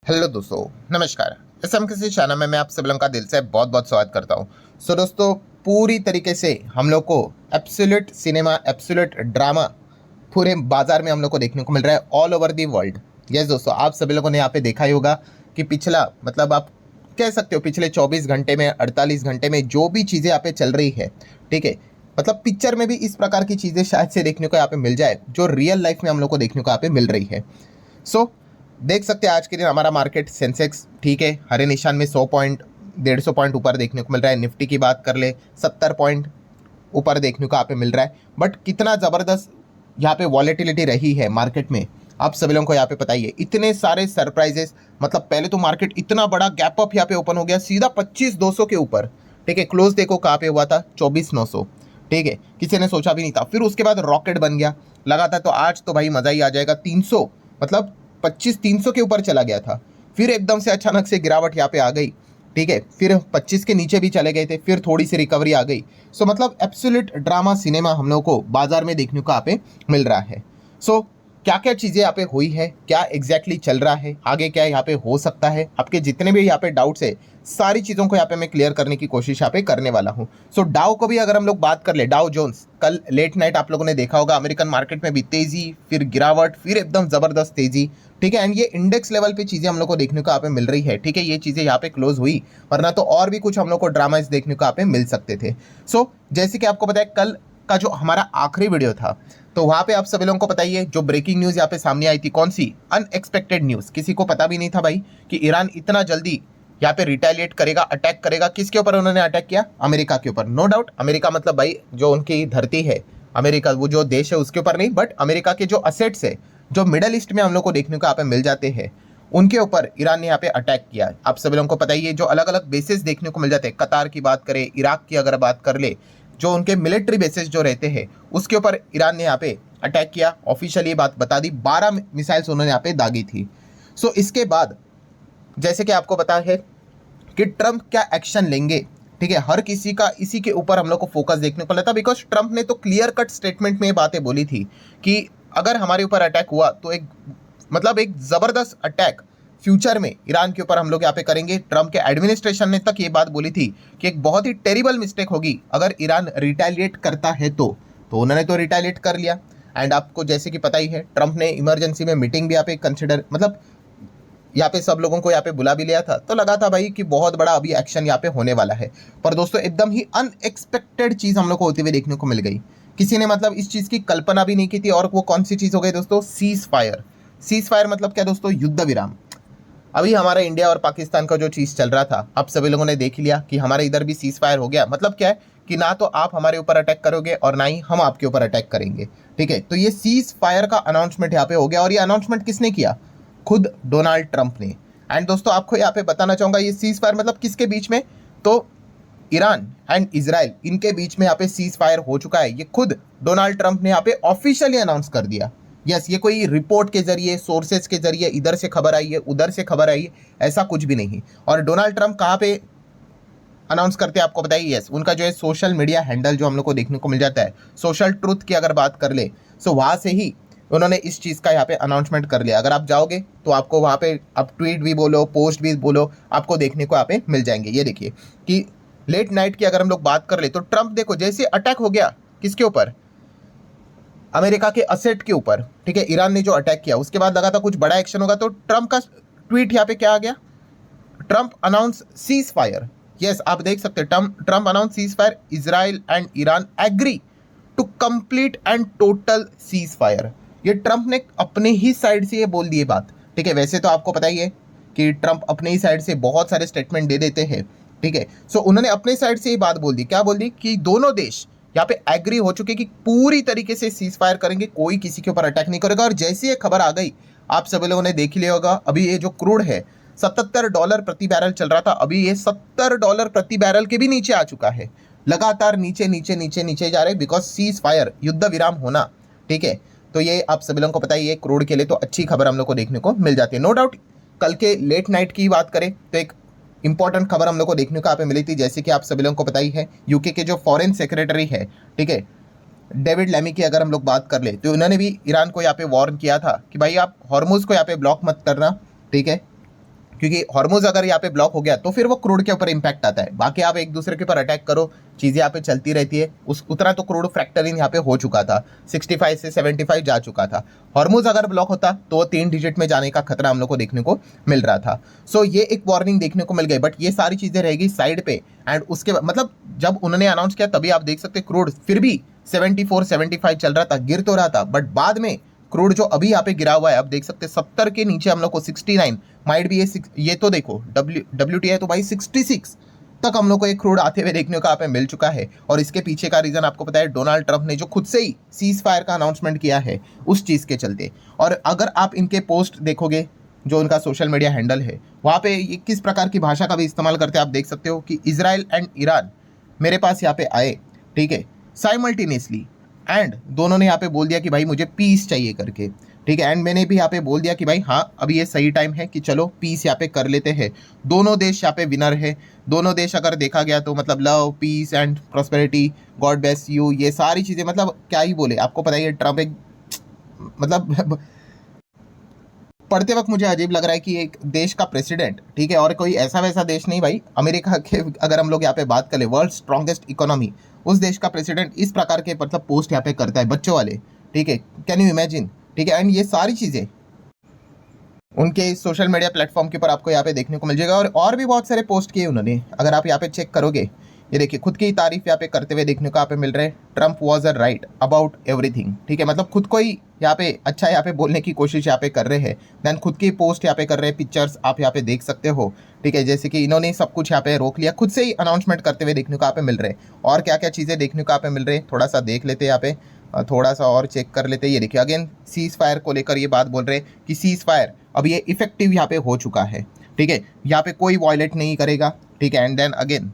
Hello दोस्तों, नमस्कार। इस हम किसी चैनल में मैं आप सब लोगों का दिल से बहुत बहुत स्वागत करता हूँ। दोस्तों, पूरी तरीके से हम लोग को एब्सोल्यूट सिनेमा, एब्सोल्यूट ड्रामा पूरे बाजार में हम लोग को देखने को मिल रहा है all over the world. Yes दोस्तों, आप सभी लोगों ने यहाँ पे देखा ही होगा कि पिछला मतलब आप कह सकते हो पिछले 24 घंटे में, 48 घंटे में जो भी चीज़ें यहाँ पे चल रही है, ठीक है, मतलब पिक्चर में भी इस प्रकार की चीज़ें शायद से देखने को यहाँ पे मिल जाए जो रियल लाइफ में हम लोग को देखने को यहाँ पे मिल रही है। देख सकते हैं आज के दिन हमारा मार्केट सेंसेक्स ठीक है हरे निशान में 100 पॉइंट 150 पॉइंट ऊपर देखने को मिल रहा है। निफ्टी की बात कर ले 70 पॉइंट ऊपर देखने को यहाँ पे मिल रहा है। बट कितना ज़बरदस्त यहाँ पे वॉलेटिलिटी रही है मार्केट में, आप सभी लोगों को यहाँ पे पता ही है। इतने सारे सरप्राइजेस, मतलब पहले तो मार्केट इतना बड़ा गैप अप यहाँ पे ओपन हो गया सीधा 25,200 के ऊपर, ठीक है। क्लोज देखो कहाँ पे हुआ था, 24,900, ठीक है। किसी ने सोचा भी नहीं था। फिर उसके बाद रॉकेट बन गया, लगा था तो आज तो भाई मज़ा ही आ जाएगा। 300 मतलब 25,300 के ऊपर चला गया था। फिर एकदम से अचानक से गिरावट यहाँ पे आ गई, ठीक है। फिर 25 के नीचे भी चले गए थे, फिर थोड़ी सी रिकवरी आ गई। मतलब एब्सोल्यूट ड्रामा सिनेमा हम लोग को बाजार में देखने को यहाँ पे मिल रहा है। क्या क्या चीज़ें यहाँ पे हुई है, क्या एग्जैक्टली चल रहा है, आगे क्या यहाँ पे हो सकता है, आपके जितने भी यहाँ पे डाउट्स है सारी चीज़ों को यहाँ पे मैं क्लियर करने की कोशिश यहाँ पे करने वाला हूँ। डाउ को भी अगर हम लोग बात कर ले, डाउ जोन्स कल लेट नाइट आप लोगों ने देखा होगा अमेरिकन मार्केट में भी तेजी, फिर गिरावट, फिर एकदम ज़बरदस्त तेजी, ठीक है। एंड ये इंडेक्स लेवल पे चीज़ें हम लोग को देखने को यहाँ पे मिल रही है, ठीक है। ये चीज़ें यहाँ पे क्लोज हुई, वरना तो और भी कुछ हम लोग को ड्रामाज देखने को यहाँ पे मिल सकते थे। जैसे कि आपको पता है कल का जो हमारा आखिरी वीडियो था, तो वहां पे आप सभी लोगों को पता ही है जो ब्रेकिंग न्यूज़ यहाँ पे सामने आई थी, कौन सी, अनएक्सपेक्टेड न्यूज़। किसी को पता भी नहीं था भाई कि ईरान इतना जल्दी यहाँ पे रिटेलिएट करेगा, अटैक करेगा। किसके ऊपर उन्होंने अटैक किया? अमेरिका के ऊपर। नो डाउट अमेरिका मतलब भाई जो उनकी धरती है अमेरिका, वो जो देश है उसके ऊपर नहीं, बट अमेरिका के जो असेट्स है जो मिडल ईस्ट में हम लोग को देखने को यहाँ पे मिल जाते हैं, उनके ऊपर ईरान ने यहाँ पे अटैक किया। आप सभी लोगों को पता ही है जो अलग अलग बेसिस देखने को मिल जाते हैं, कतार की बात करें, इराक की अगर बात कर ले, जो उनके मिलिट्री बेसिस जो रहते हैं उसके ऊपर ईरान ने यहाँ पे अटैक किया। ऑफिशियली ये बात बता दी, 12 मिसाइल्स उन्होंने यहाँ पे दागी थी। इसके बाद जैसे कि आपको पता है कि ट्रंप क्या एक्शन लेंगे, ठीक है, हर किसी का इसी के ऊपर हम लोग को फोकस देखने को मिला था। बिकॉज ट्रंप ने तो क्लियर कट स्टेटमेंट में ये बातें बोली थी कि अगर हमारे ऊपर अटैक हुआ तो एक मतलब एक ज़बरदस्त अटैक फ्यूचर में ईरान के ऊपर हम लोग यहाँ पे करेंगे। ट्रंप के एडमिनिस्ट्रेशन ने तक ये बात बोली थी कि एक बहुत ही टेरिबल मिस्टेक होगी अगर ईरान रिटेलिएट करता है तो उन्होंने तो रिटेलिएट कर लिया। एंड आपको जैसे कि पता ही है ट्रंप ने इमरजेंसी में मीटिंग भी यहाँ पे कंसिडर मतलब यहाँ पे सब लोगों को यहाँ पे बुला भी लिया था, तो लगा था भाई कि बहुत बड़ा अभी एक्शन यहाँ पे होने वाला है। पर दोस्तों एकदम ही अनएक्सपेक्टेड चीज़ हम लोग को होती हुई देखने को मिल गई। किसी ने मतलब इस चीज़ की कल्पना भी नहीं की थी। और वो कौन सी चीज़ हो गई दोस्तों? Cease fire. सीज फायर मतलब क्या दोस्तों? युद्ध विराम। अभी हमारा इंडिया और पाकिस्तान का जो चीज़ चल रहा था, आप सभी लोगों ने देख लिया कि हमारे इधर भी सीज फायर हो गया। मतलब क्या है कि ना तो आप हमारे ऊपर अटैक करोगे और ना ही हम आपके ऊपर अटैक करेंगे, ठीक है। तो ये सीज फायर का अनाउंसमेंट यहाँ पे हो गया। और ये अनाउंसमेंट किसने किया? खुद डोनाल्ड ट्रंप ने। एंड दोस्तों आपको यहाँ पे बताना चाहूँगा ये सीज फायर मतलब किसके बीच में? तो ईरान एंड इजराइल, इनके बीच में यहाँ पे सीज फायर हो चुका है। ये खुद डोनाल्ड ट्रंप ने यहाँ पे ऑफिशियली अनाउंस कर दिया। यस, ये कोई रिपोर्ट के जरिए, सोर्सेज के जरिए इधर से खबर आई है, उधर से खबर आई है, ऐसा कुछ भी नहीं। और डोनाल्ड ट्रंप कहाँ पे अनाउंस करते हैं आपको बताइए? यस, उनका जो है सोशल मीडिया हैंडल जो हम लोग को देखने को मिल जाता है, सोशल ट्रूथ की अगर बात कर ले, वहाँ से ही उन्होंने इस चीज़ का यहाँ पे अनाउंसमेंट कर लिया। अगर आप जाओगे तो आपको वहाँ पे आप ट्वीट भी बोलो, पोस्ट भी बोलो, आपको देखने को यहाँ पे मिल जाएंगे। ये देखिए कि लेट नाइट की अगर हम लोग बात कर ले तो ट्रंप देखो जैसे अटैक हो गया, किसके ऊपर? अमेरिका के असेट के ऊपर, ठीक है। ईरान ने जो अटैक किया उसके बाद लगा था कुछ बड़ा एक्शन होगा, तो ट्रंप का ट्वीट यहाँ पे क्या आ गया? Trump announce ceasefire. Yes, आप देख सकते हैं Trump announce ceasefire, Israel and Iran agree to complete and total ceasefire. ये ट्रंप ने अपने ही साइड से ये बोल दिए बात, ठीक है। वैसे तो आपको पता ही है कि ट्रंप अपने ही साइड से बहुत सारे स्टेटमेंट दे देते हैं, ठीक है। उन्होंने अपने साइड से ही बात बोल दी। क्या बोल दी? कि दोनों देश यहाँ पे एग्री हो चुके कि पूरी तरीके से सीज फायर करेंगे, कोई किसी के ऊपर अटैक नहीं करेगा। और जैसी ये खबर आ गई, आप सभी लोगों ने देख लिया होगा, अभी ये जो क्रूड है $77 प्रति बैरल चल रहा था, अभी ये $70 प्रति बैरल के भी नीचे आ चुका है। लगातार नीचे नीचे नीचे नीचे जा रहे, बिकॉज सीज फायर, युद्ध विराम होना, ठीक है। तो ये आप सभी लोगों को पता ही है, क्रूड के लिए तो अच्छी खबर हम लोग को देखने को मिल जाती है। नो डाउट कल के लेट नाइट की बात करें तो एक इंपॉर्टेंट खबर हम लोग को देखने को यहाँ पे मिली थी। जैसे कि आप सभी लोगों को पता ही है, यूके के जो फॉरेन सेक्रेटरी है, ठीक है, डेविड लैमी की अगर हम लोग बात कर ले तो उन्होंने भी ईरान को यहाँ पे वार्न किया था कि भाई आप हॉर्मुज को यहाँ पे ब्लॉक मत करना, ठीक है। क्योंकि हॉर्मोज अगर यहाँ पे ब्लॉक हो गया तो फिर वो क्रूड के ऊपर इंपैक्ट आता है। बाकी आप एक दूसरे के ऊपर अटैक करो, चीज़ें यहाँ पे चलती रहती है। उस उतना तो क्रूड फैक्टरिंग यहाँ पे हो चुका था, 65 से 75 जा चुका था। हॉर्मोज अगर ब्लॉक होता तो 3 डिजिट में जाने का खतरा हम लोग को देखने को मिल रहा था। सो ये एक वार्निंग देखने को मिल गई, बट ये सारी चीज़ें रहेगी साइड पे। एंड उसके मतलब जब उन्होंने अनाउंस किया तभी आप देख सकते क्रूड फिर भी 74 75 चल रहा था, गिर तो रहा था, बट बाद में क्रूड जो अभी यहाँ पे गिरा हुआ है आप देख सकते हैं 70 के नीचे हम लोग को 69 माइट भी ये तो देखो WTI तो भाई 66 तक हम लोग को एक क्रूड आते हुए देखने को यहाँ पे मिल चुका है। और इसके पीछे का रीजन आपको पता है, डोनाल्ड ट्रंप ने जो खुद से ही सीज फायर का अनाउंसमेंट किया है उस चीज़ के चलते। और अगर आप इनके पोस्ट देखोगे, जो उनका सोशल मीडिया हैंडल है, वहाँ पे ये किस प्रकार की भाषा का भी इस्तेमाल करते हैं आप देख सकते हो कि इजराइल एंड ईरान मेरे पास यहाँ पे आए, ठीक है, साइमल्टेनियसली। एंड दोनों ने यहाँ पे बोल दिया कि भाई मुझे पीस चाहिए करके, ठीक है। एंड मैंने भी यहाँ पे बोल दिया कि भाई हाँ अभी ये सही टाइम है कि चलो पीस यहाँ पे कर लेते हैं। दोनों देश यहाँ पे विनर है। दोनों देश अगर देखा गया तो मतलब love, peace and prosperity, God bless you, ये सारी चीज़ें मतलब क्या ही बोले। आपको पता है ट्रम्प एक मतलब पढ़ते वक्त मुझे अजीब लग रहा है कि एक देश का प्रेसिडेंट, ठीक है, और कोई ऐसा वैसा देश नहीं भाई, अमेरिका के अगर हम लोग यहाँ पे बात करें वर्ल्ड स्ट्रॉन्गेस्ट इकोनॉमी, उस देश का प्रेसिडेंट इस प्रकार के मतलब पोस्ट यहाँ पे करता है बच्चों वाले, ठीक है, कैन यू इमेजिन, ठीक है। एंड ये सारी चीज़ें उनके सोशल मीडिया प्लेटफॉर्म के ऊपर आपको यहाँ पे देखने को मिल जाएगा। और भी बहुत सारे पोस्ट किए उन्होंने, अगर आप यहाँ पे चेक करोगे, ये देखिए खुद की तारीफ यहाँ पे करते हुए देखने को यहाँ पे मिल रहे हैं। Trump was a right about everything, ठीक है, मतलब खुद को ही यहाँ पे अच्छा यहाँ पे बोलने की कोशिश यहाँ पे कर रहे हैं। देन खुद की पोस्ट यहाँ पे कर रहे हैं, पिक्चर्स आप यहाँ पे देख सकते हो, ठीक है, जैसे कि इन्होंने सब कुछ यहाँ पे रोक लिया, खुद से ही अनाउंसमेंट करते हुए देखने को यहाँ पे मिल रहे हैं। और क्या क्या चीज़ें देखने को यहाँ पे मिल रहे हैं थोड़ा सा देख लेते हैं, यहाँ पे थोड़ा सा और चेक कर लेते हैं। ये देखिए अगेन सीज फायर को लेकर ये बात बोल रहे हैं कि सीज फायर अब ये इफेक्टिव यहाँ पे हो चुका है, ठीक है, यहाँ पे कोई वॉयलेट नहीं करेगा, ठीक है। एंड देन अगेन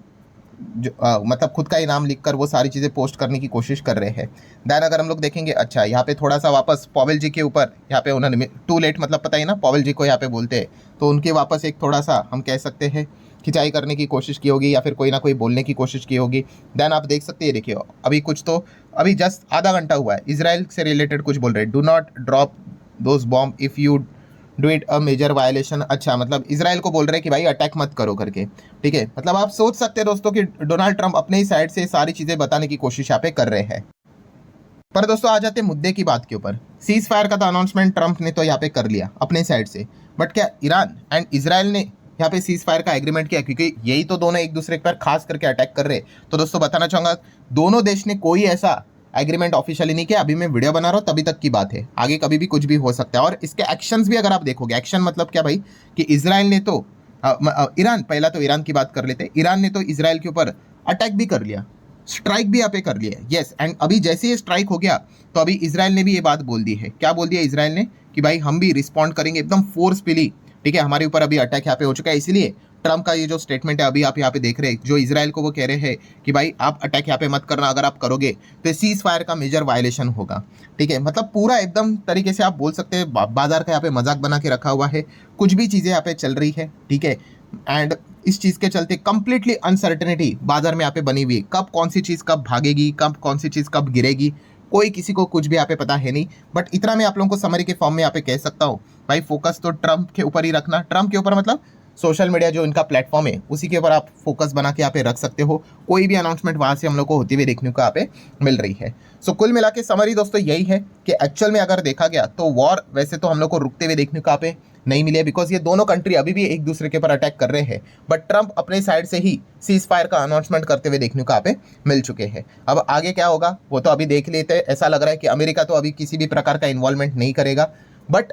जो मतलब खुद का इनाम लिखकर वो सारी चीज़ें पोस्ट करने की कोशिश कर रहे हैं। देन अगर हम लोग देखेंगे, अच्छा यहाँ पे थोड़ा सा वापस पॉवेल जी के ऊपर यहाँ पे उन्होंने टू लेट मतलब पता ही ना पॉवेल जी को यहाँ पे बोलते हैं, तो उनके वापस एक थोड़ा सा हम कह सकते हैं खिंचाई करने की कोशिश की होगी या फिर कोई ना कोई बोलने की कोशिश की होगी। देन आप देख सकते हैं, देखिए अभी कुछ तो अभी जस्ट आधा घंटा हुआ है, इसराइल से रिलेटेड कुछ बोल रहे हैं, do not drop those bomb if you do it a major violation. अच्छा मतलब इसराइल को बोल रहे हैं कि भाई अटैक मत करो करके, ठीक है। मतलब आप सोच सकते हैं दोस्तों कि डोनाल्ड ट्रंप अपने ही साइड से सारी चीज़ें बताने की कोशिश यहाँ पे कर रहे हैं। पर दोस्तों आ जाते हैं मुद्दे की बात के ऊपर। सीज फायर का तो अनाउंसमेंट ट्रंप ने तो यहाँ पे कर लिया अपने साइड से, बट क्या ईरान एंड इसराइल ने यहाँ पे सीज फायर का एग्रीमेंट किया? क्योंकि यही तो दोनों एक दूसरे पर खास करके अटैक कर रहे। तो दोस्तों बताना चाहूँगा दोनों देश ने कोई ऐसा एग्रीमेंट ऑफिशियली नहीं किया। अभी मैं वीडियो बना रहा हूँ तभी तक की बात है, आगे कभी भी कुछ भी हो सकता है। और इसके एक्शंस भी अगर आप देखोगे, एक्शन मतलब क्या भाई कि इसराइल ने तो ईरान, पहला तो ईरान की बात कर लेते हैं, ईरान ने तो इसराइल के ऊपर अटैक भी कर लिया, स्ट्राइक भी यहाँ पे कर लिया, यस। एंड अभी जैसे ही स्ट्राइक हो गया तो अभी इसराइल ने भी ये बात बोल दी है। क्या बोल दिया इसराइल ने कि भाई हम भी रिस्पॉन्ड करेंगे एकदम फोर्सफुली, ठीक है, हमारे ऊपर अभी अटैक यहाँ पे हो चुका है। इसलिए ट्रम्प का ये जो स्टेटमेंट है अभी आप यहाँ पे देख रहे हैं, जो इसराइल को वो कह रहे हैं कि भाई आप अटैक यहाँ पे मत करना, अगर आप करोगे तो सीज फायर का मेजर वायलेशन होगा, ठीक है। मतलब पूरा एकदम तरीके से आप बोल सकते हैं बाजार का यहाँ पे मजाक बना के रखा हुआ है, कुछ भी चीज़ें यहाँ पे चल रही है, ठीक है। एंड इस चीज़ के चलते कंप्लीटली अनसर्टेनिटी बाजार में यहाँ पे बनी हुई है, कब कौन सी चीज़ कब भागेगी, कब कौन सी चीज़ कब गिरेगी, कोई किसी को कुछ भी यहाँ पे पता है नहीं। बट इतना मैं आप लोगों को समरी के फॉर्म में यहाँ पे कह सकता हूँ, भाई फोकस तो ट्रम्प के ऊपर ही रखना। ट्रम्प के ऊपर मतलब सोशल मीडिया जो इनका प्लेटफॉर्म है उसी के ऊपर आप फोकस बना के यहाँ पे रख सकते हो। कोई भी अनाउंसमेंट वहाँ से हम लोग को होती हुई देखने को यहाँ पे मिल रही है। सो कुल मिला के समरी दोस्तों यही है कि एक्चुअल में अगर देखा गया तो वॉर वैसे तो हम लोग को रुकते हुए देखने को यहाँ पे नहीं मिले, बिकॉज ये दोनों कंट्री अभी भी एक दूसरे के ऊपर अटैक कर रहे हैं। बट ट्रम्प अपने साइड से ही सीज फायर का अनाउंसमेंट करते हुए देखने को यहाँ पे मिल चुके हैं। अब आगे क्या होगा वो तो अभी देख लेते हैं। ऐसा लग रहा है कि अमेरिका तो अभी किसी भी प्रकार का इन्वॉल्वमेंट नहीं करेगा, बट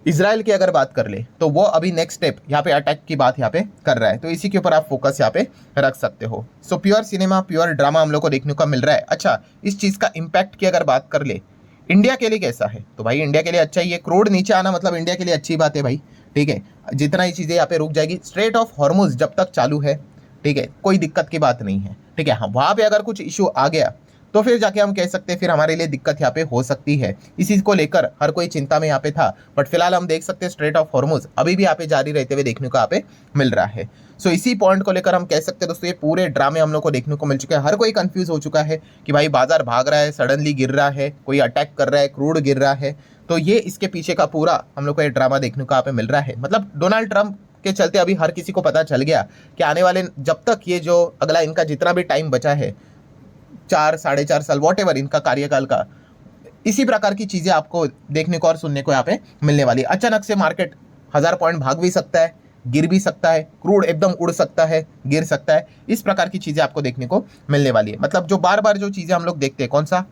इसराइल की अगर बात कर ले तो वो अभी नेक्स्ट स्टेप यहाँ पे अटैक की बात यहाँ पे कर रहा है। तो इसी के ऊपर आप फोकस यहाँ पे रख सकते हो। So pure cinema, pure drama हम लोग को देखने को मिल रहा है। अच्छा, इस चीज़ का इम्पैक्ट की अगर बात कर ले इंडिया के लिए कैसा है, तो भाई इंडिया के लिए अच्छा ही है। क्रूड नीचे आना मतलब इंडिया के लिए अच्छी बात है भाई, ठीक है। जितना ही चीज़ें यहाँ पे रुक जाएगी, स्ट्रेट ऑफ हॉर्मुज जब तक चालू है, ठीक है, कोई दिक्कत की बात नहीं है, ठीक है। हाँ, वहाँ पे अगर कुछ इशू आ गया तो फिर जाके हम कह सकते हैं फिर हमारे लिए दिक्कत यहाँ पे हो सकती है। इसी को लेकर हर कोई चिंता में यहाँ पे था, बट फिलहाल हम देख सकते हैं स्ट्रेट ऑफ हॉर्मुज अभी भी यहाँ पे जारी रहते हुए देखने को यहाँ पे मिल रहा है। सो इसी पॉइंट को लेकर हम कह सकते हैं दोस्तों ये पूरे ड्रामे हम लोग को देखने को मिल चुके हैं। हर कोई कंफ्यूज हो चुका है कि भाई बाजार भाग रहा है, सडनली गिर रहा है, कोई अटैक कर रहा है, क्रूड गिर रहा है। तो ये इसके पीछे का पूरा हम लोग को ये ड्रामा देखने को यहाँ पे मिल रहा है। मतलब डोनाल्ड ट्रंप के चलते अभी हर किसी को पता चल गया कि आने वाले जब तक ये जो अगला इनका जितना भी टाइम बचा है 4 साढ़े 4 साल वॉट इनका कार्यकाल का, इसी प्रकार की चीजें आपको देखने को और सुनने को यहाँ पे मिलने वाली है। अचानक से मार्केट 1000 पॉइंट भाग भी सकता है, गिर भी सकता है, क्रूड एकदम उड़ सकता है, गिर सकता है। इस प्रकार की चीजें आपको देखने को मिलने वाली है। मतलब जो बार बार जो चीजें हम लोग देखते हैं, कौन सा,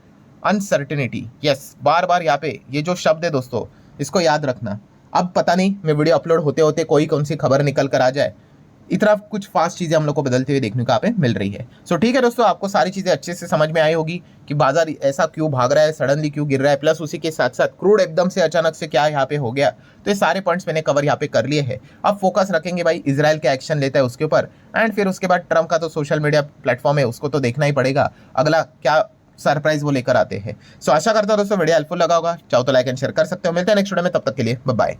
अनसर्टेनिटी, यस, बार बार यहाँ पे ये जो शब्द है दोस्तों, इसको याद रखना। अब पता नहीं मैं वीडियो अपलोड होते होते कोई कौन सी खबर निकल कर आ जाए, इतना कुछ फास्ट चीजें हम लोग को बदलते हुए देखने को यहाँ पे मिल रही है। सो ठीक है दोस्तों, आपको सारी चीजें अच्छे से समझ में आई होगी कि बाजार ऐसा क्यों भाग रहा है, सडनली क्यों गिर रहा है, प्लस उसी के साथ साथ क्रूड एकदम से अचानक से क्या यहाँ पे हो गया। तो ये सारे पॉइंट्स मैंने कवर यहाँ पे कर लिए हैं। अब फोकस रखेंगे भाई इजराइल क्या एक्शन लेता है उसके ऊपर, एंड फिर उसके बाद ट्रम्प का तो सोशल मीडिया प्लेटफॉर्म है, उसको तो देखना ही पड़ेगा अगला क्या सरप्राइज वो लेकर आते हैं। सो आशा करता हूं दोस्तों वीडियो हेल्पफुल लगा होगा, चाहो तो लाइक एंड शेयर कर सकते हो। मिलते हैं नेक्स्ट वीडियो में, तब तक के लिए बाय बाय।